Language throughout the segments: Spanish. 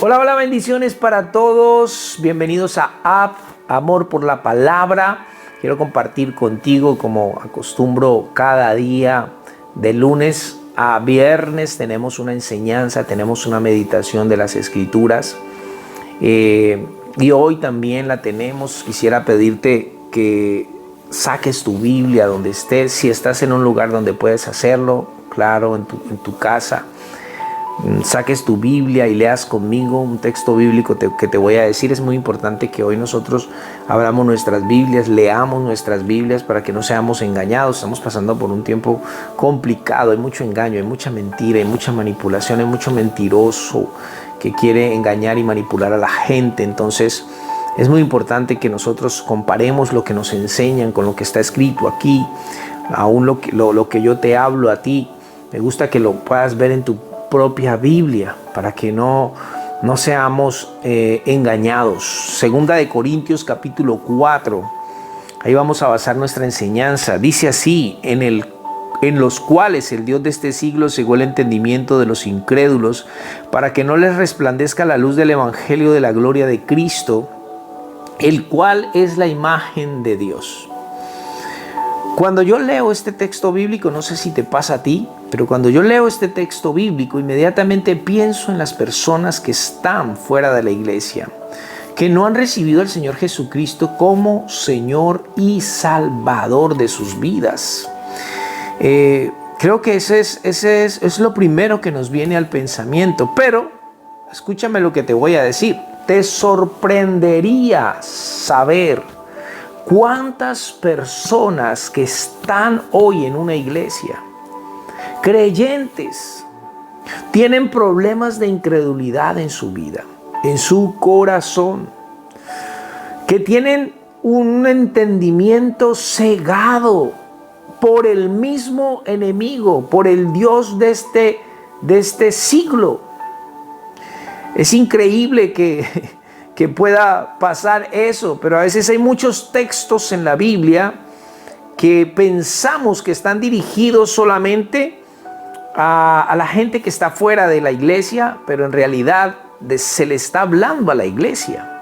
Hola, hola, bendiciones para todos. Bienvenidos a Amor por la Palabra. Quiero compartir contigo, como acostumbro cada día, de lunes a viernes, tenemos una enseñanza, tenemos una meditación de las Escrituras. Y hoy también la tenemos. Quisiera pedirte que saques tu Biblia donde estés. Si estás en un lugar donde puedes hacerlo, claro, en tu casa, saques tu Biblia y leas conmigo un texto bíblico que te voy a decir. Es muy importante que hoy nosotros abramos nuestras Biblias, leamos nuestras Biblias para que no seamos engañados. Estamos pasando por un tiempo complicado, hay mucho engaño, hay mucha mentira, hay mucha manipulación, hay mucho mentiroso que quiere engañar y manipular a la gente. Entonces es muy importante que nosotros comparemos lo que nos enseñan con lo que está escrito aquí. Aún lo que yo te hablo a ti, me gusta que lo puedas ver en tu propia Biblia para que no seamos engañados. Segunda de Corintios capítulo 4, ahí vamos a basar nuestra enseñanza. Dice así: en los cuales el Dios de este siglo cegó el entendimiento de los incrédulos, para que no les resplandezca la luz del evangelio de la gloria de Cristo, el cual es la imagen de Dios. Cuando yo leo este texto bíblico, no sé si te pasa a ti, pero cuando yo leo este texto bíblico, inmediatamente pienso en las personas que están fuera de la iglesia, que no han recibido al Señor Jesucristo como Señor y Salvador de sus vidas. Creo que ese es lo primero que nos viene al pensamiento. Pero escúchame lo que te voy a decir. Te sorprendería saber cuántas personas que están hoy en una iglesia, creyentes, tienen problemas de incredulidad en su vida, en su corazón, que tienen un entendimiento cegado por el mismo enemigo, por el Dios de este siglo. Es increíble que pueda pasar eso, pero a veces hay muchos textos en la Biblia que pensamos que están dirigidos solamente a la gente que está fuera de la iglesia, pero en realidad se le está hablando a la iglesia.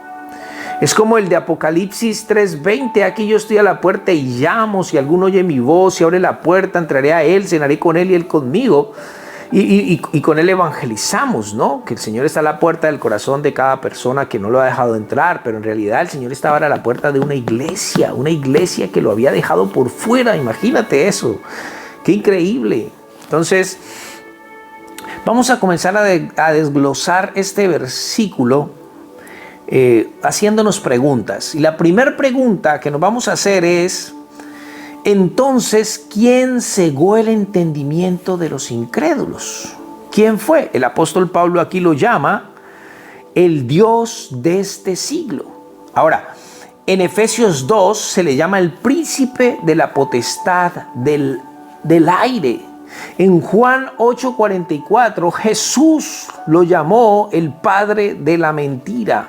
Es como el de Apocalipsis 3:20: aquí yo estoy a la puerta y llamo, si alguno oye mi voz y abre la puerta, entraré a él, cenaré con él y él conmigo. Y con él evangelizamos, ¿no? Que el Señor está a la puerta del corazón de cada persona que no lo ha dejado entrar, pero en realidad el Señor estaba a la puerta de una iglesia que lo había dejado por fuera. Imagínate eso, qué increíble. Entonces, vamos a comenzar a desglosar este versículo haciéndonos preguntas. Y la primera pregunta que nos vamos a hacer es: entonces, ¿quién cegó el entendimiento de los incrédulos? ¿Quién fue? El apóstol Pablo aquí lo llama el Dios de este siglo. Ahora, en Efesios 2 se le llama el príncipe de la potestad del aire. En Juan 8:44 Jesús lo llamó el padre de la mentira.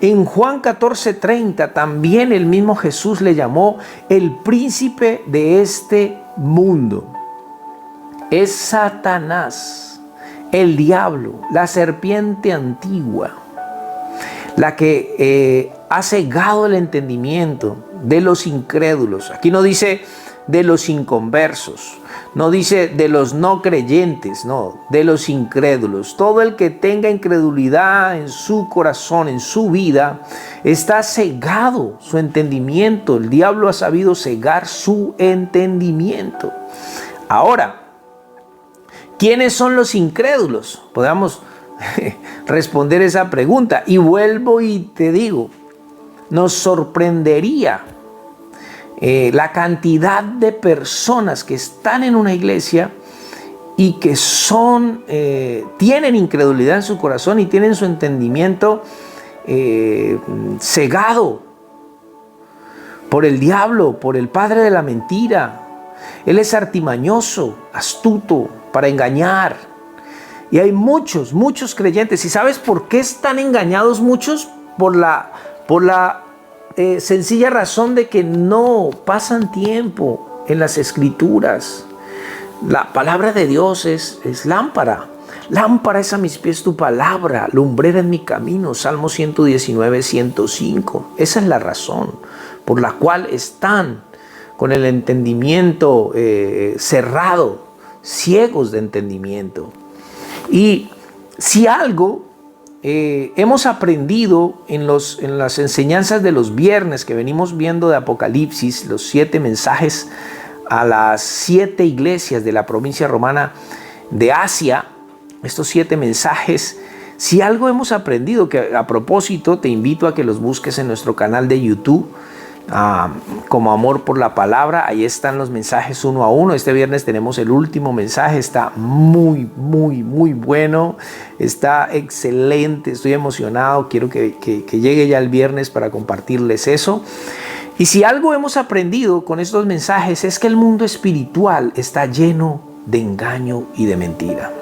En Juan 14:30 también el mismo Jesús le llamó el príncipe de este mundo. Es Satanás, el diablo, la serpiente antigua, la que ha cegado el entendimiento de los incrédulos. Aquí no dice de los inconversos, no dice de los no creyentes, no, de los incrédulos. Todo el que tenga incredulidad en su corazón, en su vida, está cegado su entendimiento. El diablo ha sabido cegar su entendimiento. Ahora, ¿quiénes son los incrédulos? Podemos responder esa pregunta. Y vuelvo y te digo, nos sorprendería la cantidad de personas que están en una iglesia y que tienen incredulidad en su corazón y tienen su entendimiento cegado por el diablo, por el padre de la mentira. Él es artimañoso, astuto para engañar. Y hay muchos creyentes. ¿Y sabes por qué están engañados muchos? Por la sencilla razón de que no pasan tiempo en las Escrituras. La palabra de Dios es lámpara. Lámpara es a mis pies tu palabra, lumbrera en mi camino. Salmo 119, 105. Esa es la razón por la cual están con el entendimiento cerrado, ciegos de entendimiento. Y si algo hemos aprendido en las enseñanzas de los viernes que venimos viendo de Apocalipsis, los 7 mensajes a las 7 iglesias de la provincia romana de Asia, estos 7 mensajes, si algo hemos aprendido, que a propósito te invito a que los busques en nuestro canal de YouTube, como Amor por la Palabra. Ahí están los mensajes uno a uno. Este viernes tenemos el último mensaje, está muy bueno, está excelente, estoy emocionado, quiero que llegue ya el viernes para compartirles eso. Y si algo hemos aprendido con estos mensajes es que el mundo espiritual está lleno de engaño y de mentira.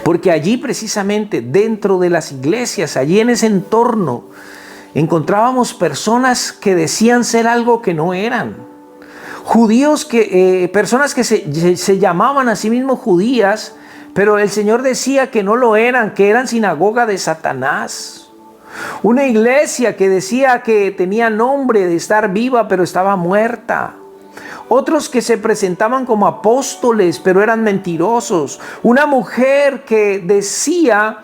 Porque allí precisamente dentro de las iglesias, allí en ese entorno, encontrábamos personas que decían ser algo que no eran. Judíos, personas que se llamaban a sí mismos judías, pero el Señor decía que no lo eran, que eran sinagoga de Satanás. Una iglesia que decía que tenía nombre de estar viva, pero estaba muerta. Otros que se presentaban como apóstoles, pero eran mentirosos. Una mujer que decía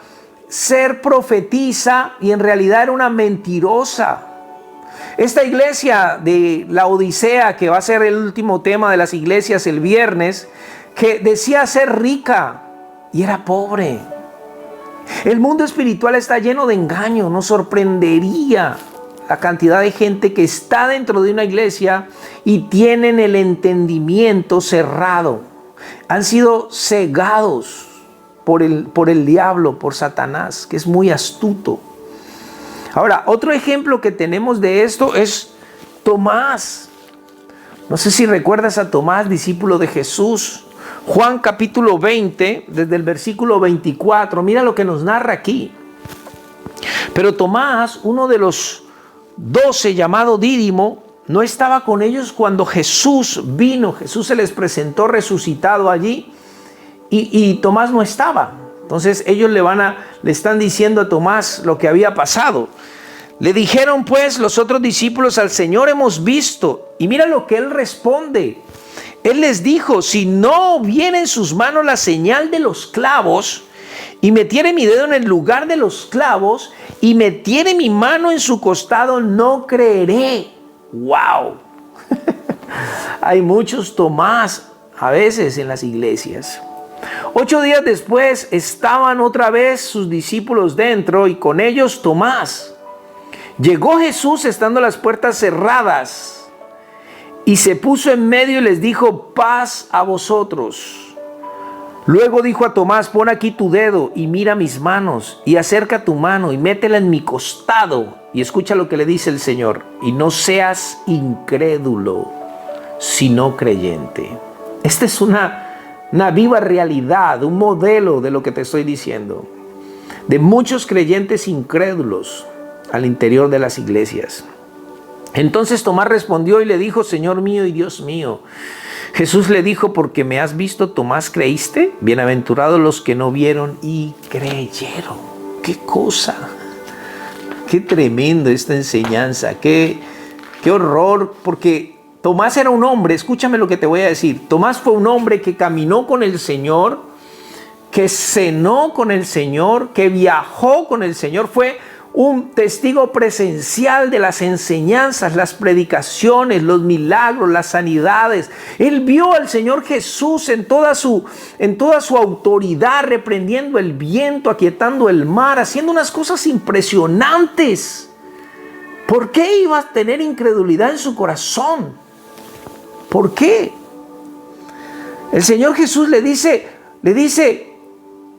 ser profetisa y en realidad era una mentirosa. Esta iglesia de la Odisea, que va a ser el último tema de las iglesias el viernes, que decía ser rica y era pobre. El mundo espiritual está lleno de engaño. Nos sorprendería la cantidad de gente que está dentro de una iglesia y tienen el entendimiento cerrado. Han sido cegados por el diablo, por Satanás, que es muy astuto. Ahora, otro ejemplo que tenemos de esto es Tomás. No sé si recuerdas a Tomás, discípulo de Jesús. Juan capítulo 20, desde el versículo 24, mira lo que nos narra aquí. Pero Tomás, uno de los 12 llamado Dídimo, no estaba con ellos cuando Jesús vino. Jesús se les presentó resucitado allí y Tomás no estaba. Entonces ellos le están diciendo a Tomás lo que había pasado. Le dijeron pues los otros discípulos: al Señor hemos visto. Y mira lo que él responde. Él les dijo: si no viene en sus manos la señal de los clavos, y metiere mi dedo en el lugar de los clavos, y metiere mi mano en su costado, no creeré. ¡Wow! Hay muchos Tomás a veces en las iglesias. 8 días después estaban otra vez sus discípulos dentro y con ellos Tomás. Llegó Jesús estando las puertas cerradas y se puso en medio y les dijo: paz a vosotros. Luego dijo a Tomás: pon aquí tu dedo y mira mis manos, y acerca tu mano y métela en mi costado. Y escucha lo que le dice el Señor: y no seas incrédulo, sino creyente. Esta es una viva realidad, un modelo de lo que te estoy diciendo, de muchos creyentes incrédulos al interior de las iglesias. Entonces Tomás respondió y le dijo: Señor mío y Dios mío. Jesús le dijo: porque me has visto, Tomás, ¿creíste? Bienaventurados los que no vieron y creyeron. ¡Qué cosa! ¡Qué tremendo esta enseñanza! ¡Qué horror! Porque Tomás era un hombre, escúchame lo que te voy a decir. Tomás fue un hombre que caminó con el Señor, que cenó con el Señor, que viajó con el Señor. Fue un testigo presencial de las enseñanzas, las predicaciones, los milagros, las sanidades. Él vio al Señor Jesús en toda su autoridad, reprendiendo el viento, aquietando el mar, haciendo unas cosas impresionantes. ¿Por qué iba a tener incredulidad en su corazón? ¿Por qué? El Señor Jesús le dice,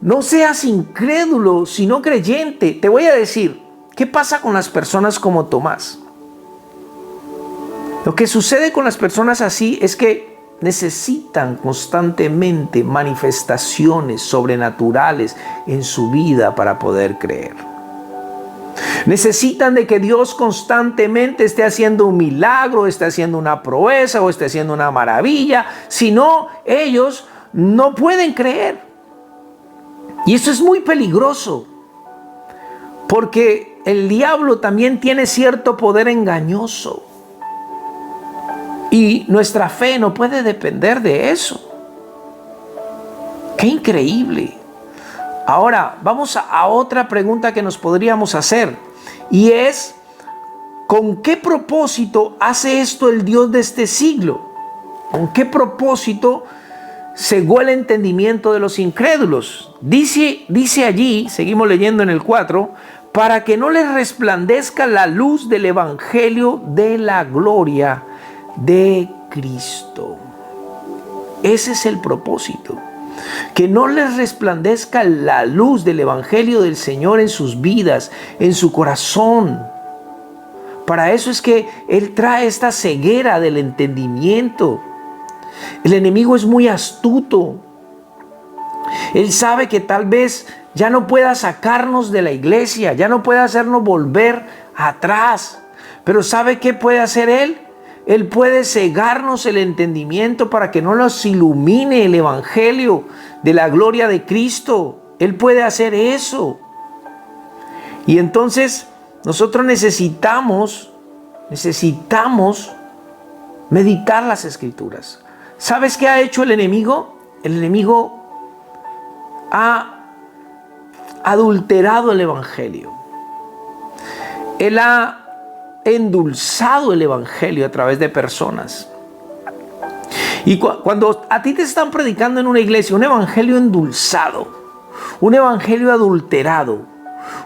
no seas incrédulo, sino creyente. Te voy a decir, ¿qué pasa con las personas como Tomás? Lo que sucede con las personas así es que necesitan constantemente manifestaciones sobrenaturales en su vida para poder creer. Necesitan de que Dios constantemente esté haciendo un milagro, esté haciendo una proeza o esté haciendo una maravilla. Si no, ellos no pueden creer. Y eso es muy peligroso, porque el diablo también tiene cierto poder engañoso. Y nuestra fe no puede depender de eso. ¡Qué increíble! Ahora, vamos a otra pregunta que nos podríamos hacer. Y es, ¿con qué propósito hace esto el Dios de este siglo? ¿Con qué propósito cegó el entendimiento de los incrédulos? Dice allí, seguimos leyendo en el 4, para que no les resplandezca la luz del evangelio de la gloria de Cristo. Ese es el propósito. Que no les resplandezca la luz del evangelio del Señor en sus vidas, en su corazón. Para eso es que Él trae esta ceguera del entendimiento. El enemigo es muy astuto. Él sabe que tal vez ya no pueda sacarnos de la iglesia, ya no puede hacernos volver atrás. Pero ¿sabe qué puede hacer Él? Él puede cegarnos el entendimiento para que no nos ilumine el evangelio de la gloria de Cristo. Él puede hacer eso. Y entonces nosotros necesitamos meditar las Escrituras. ¿Sabes qué ha hecho el enemigo? El enemigo ha adulterado el evangelio. Él ha endulzado el evangelio a través de personas. Y cuando a ti te están predicando en una iglesia un evangelio endulzado, un evangelio adulterado,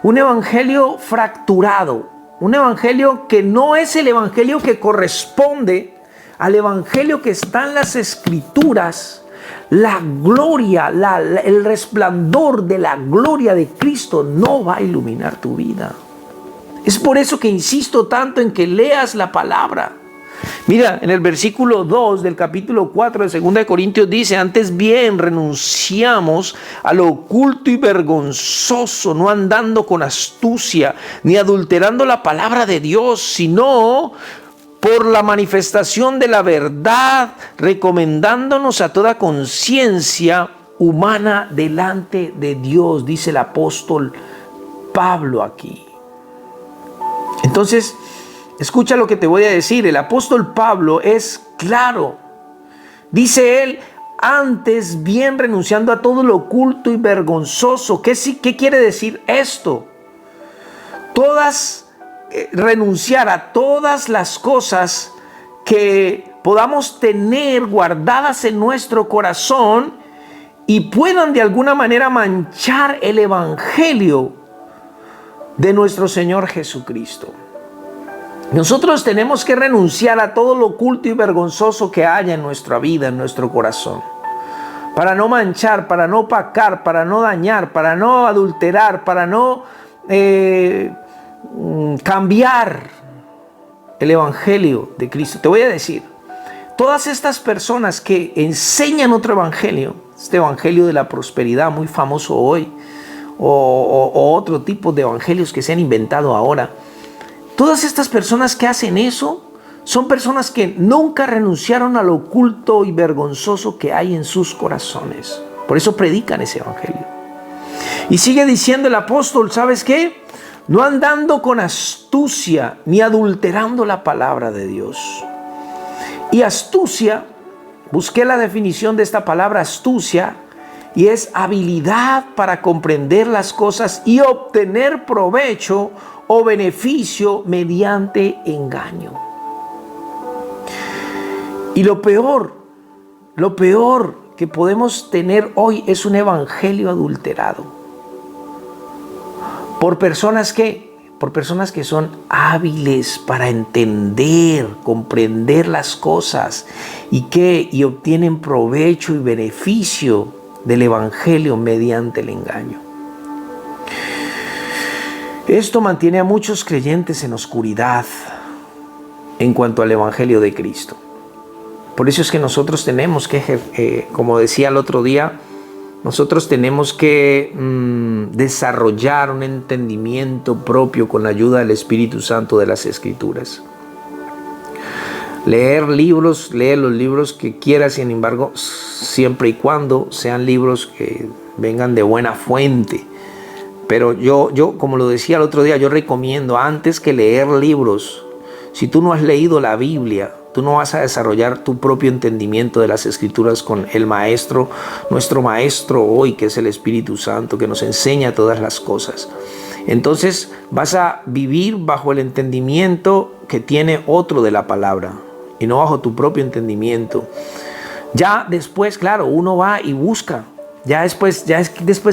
un evangelio fracturado, un evangelio que no es el evangelio que corresponde al evangelio que está en las Escrituras, la gloria, el resplandor de la gloria de Cristo no va a iluminar tu vida. Es por eso que insisto tanto en que leas la palabra. Mira, en el versículo 2 del capítulo 4 de 2 de Corintios dice: antes bien renunciamos a lo oculto y vergonzoso, no andando con astucia, ni adulterando la palabra de Dios, sino por la manifestación de la verdad, recomendándonos a toda conciencia humana delante de Dios, dice el apóstol Pablo aquí. Entonces, escucha lo que te voy a decir. El apóstol Pablo es claro. Dice él, antes bien renunciando a todo lo oculto y vergonzoso. ¿Qué quiere decir esto? Renunciar a todas las cosas que podamos tener guardadas en nuestro corazón y puedan de alguna manera manchar el evangelio de nuestro Señor Jesucristo. Nosotros tenemos que renunciar a todo lo oculto y vergonzoso que haya en nuestra vida, en nuestro corazón, para no manchar, para no opacar, para no dañar, para no adulterar, para no cambiar el evangelio de Cristo. Te voy a decir, todas estas personas que enseñan otro evangelio, este evangelio de la prosperidad muy famoso hoy, o otro tipo de evangelios que se han inventado ahora, todas estas personas que hacen eso son personas que nunca renunciaron a lo oculto y vergonzoso que hay en sus corazones. Por eso predican ese evangelio. Y sigue diciendo el apóstol, ¿sabes qué? No andando con astucia ni adulterando la palabra de Dios. Y astucia, busqué la definición de esta palabra astucia, y es habilidad para comprender las cosas y obtener provecho o beneficio mediante engaño. Y lo peor que podemos tener hoy es un evangelio adulterado. Por personas que son hábiles para entender, comprender las cosas y obtienen provecho y beneficio del evangelio mediante el engaño. Esto mantiene a muchos creyentes en oscuridad en cuanto al evangelio de Cristo. Por eso es que nosotros tenemos que, como decía el otro día, nosotros tenemos que desarrollar un entendimiento propio con la ayuda del Espíritu Santo de las Escrituras. Leer los libros que quieras, sin embargo, siempre y cuando sean libros vengan de buena fuente. Pero yo, como lo decía el otro día, yo recomiendo antes que leer libros, si tú no has leído la Biblia, tú no vas a desarrollar tu propio entendimiento de las Escrituras con el maestro, nuestro maestro hoy, que es el Espíritu Santo, que nos enseña todas las cosas. Entonces vas a vivir bajo el entendimiento que tiene otro de la palabra y no bajo tu propio entendimiento. Ya después, claro, uno va y busca. Ya después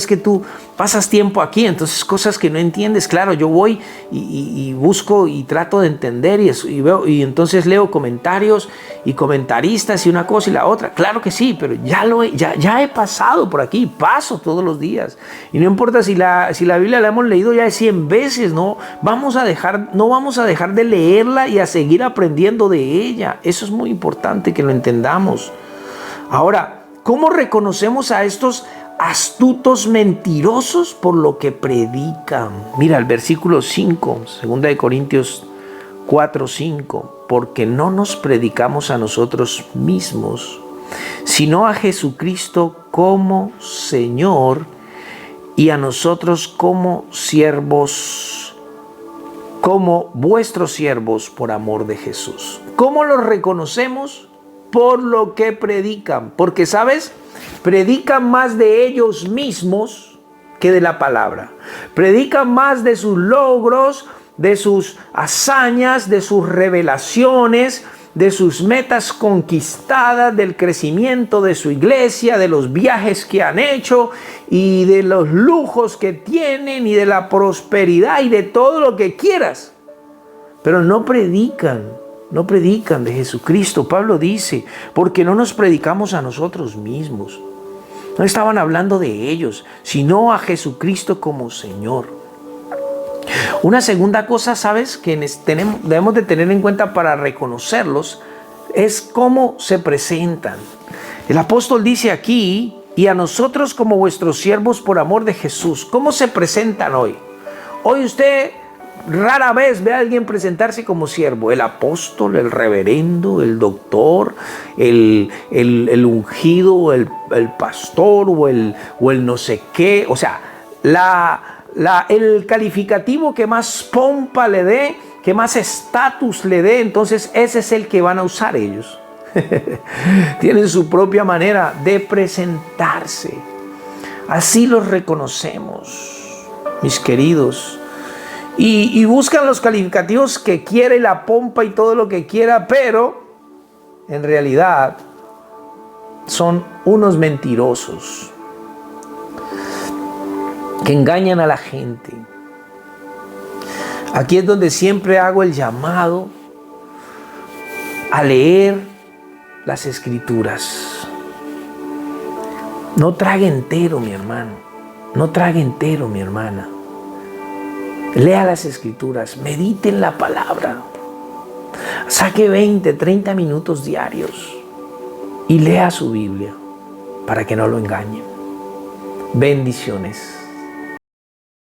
que tú pasas tiempo aquí, entonces cosas que no entiendes, claro, yo voy y busco y trato de entender y veo, y entonces leo comentarios y comentaristas y una cosa y la otra. Claro que sí, pero ya he pasado por aquí, paso todos los días. Y no importa si la Biblia la hemos leído ya 100 veces, no vamos a dejar de leerla y a seguir aprendiendo de ella. Eso es muy importante que lo entendamos. Ahora, ¿cómo reconocemos a estos astutos mentirosos? Por lo que predican. Mira el versículo 5, 2 Corintios 4, 5. Porque no nos predicamos a nosotros mismos, sino a Jesucristo como Señor y a nosotros como siervos, como vuestros siervos por amor de Jesús. ¿Cómo los reconocemos? Por lo que predican, porque ¿sabes? Predican más de ellos mismos que de la palabra. Predican más de sus logros, de sus hazañas, de sus revelaciones, de sus metas conquistadas, del crecimiento de su iglesia, de los viajes que han hecho y de los lujos que tienen y de la prosperidad y de todo lo que quieras. Pero no predican de Jesucristo. Pablo dice, porque no nos predicamos a nosotros mismos. No estaban hablando de ellos, sino a Jesucristo como Señor. Una segunda cosa, ¿sabes?, que debemos de tener en cuenta para reconocerlos, es cómo se presentan. El apóstol dice aquí, y a nosotros como vuestros siervos por amor de Jesús. ¿Cómo se presentan hoy? Hoy usted rara vez ve a alguien presentarse como siervo. El apóstol, el reverendo, el doctor, el ungido, el pastor o el no sé qué. O sea, el calificativo que más pompa le dé, que más estatus le dé, entonces ese es el que van a usar ellos. Tienen su propia manera de presentarse. Así los reconocemos, mis queridos. Y buscan los calificativos que quiere, la pompa y todo lo que quiera, pero en realidad son unos mentirosos que engañan a la gente. Aquí es donde siempre hago el llamado a leer las Escrituras. No trague entero, mi hermano. No trague entero, mi hermana. Lea las Escrituras, medite en la palabra. Saque 20, 30 minutos diarios y lea su Biblia para que no lo engañen. Bendiciones.